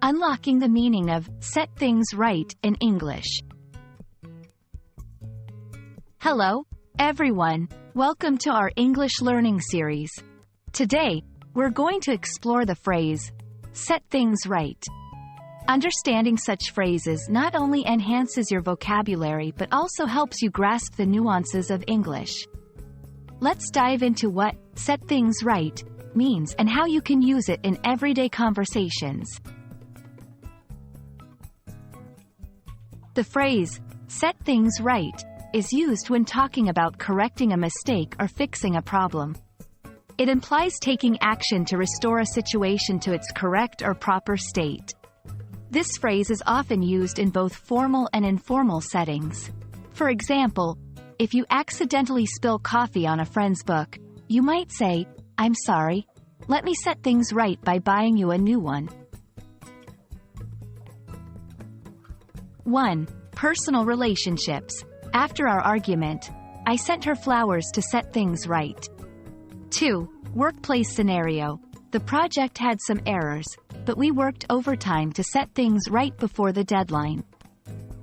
Unlocking the meaning of set things right in English. Hello, everyone. Welcome to our English learning series. Today, we're going to explore the phrase, set things right. Understanding such phrases not only enhances your vocabulary but also helps you grasp the nuances of English. Let's dive into what set things right means and how you can use it in everyday conversations. The phrase, set things right, is used when talking about correcting a mistake or fixing a problem. It implies taking action to restore a situation to its correct or proper state. This phrase is often used in both formal and informal settings. For example, if you accidentally spill coffee on a friend's book, you might say, "I'm sorry. Let me set things right by buying you a new one." 1. Personal relationships. After our argument, I sent her flowers to set things right. 2. Workplace scenario. The project had some errors, but we worked overtime to set things right before the deadline.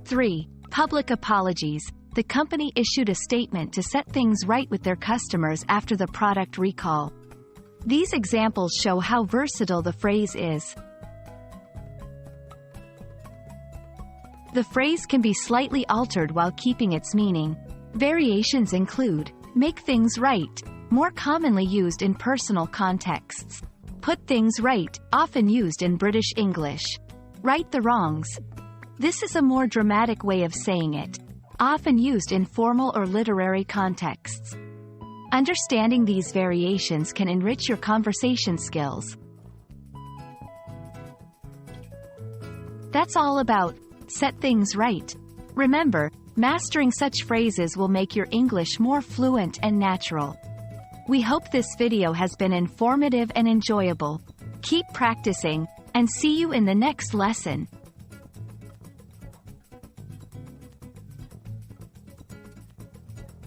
3. Public apologies. The company issued a statement to set things right with their customers after the product recall. These examples show how versatile the phrase is. The phrase can be slightly altered while keeping its meaning. Variations include, make things right, more commonly used in personal contexts. Put things right, often used in British English. Right the wrongs. This is a more dramatic way of saying it, often used in formal or literary contexts. Understanding these variations can enrich your conversation skills. That's all about set things right. Remember, mastering such phrases will make your English more fluent and natural. We hope this video has been informative and enjoyable. Keep practicing, and see you in the next lesson.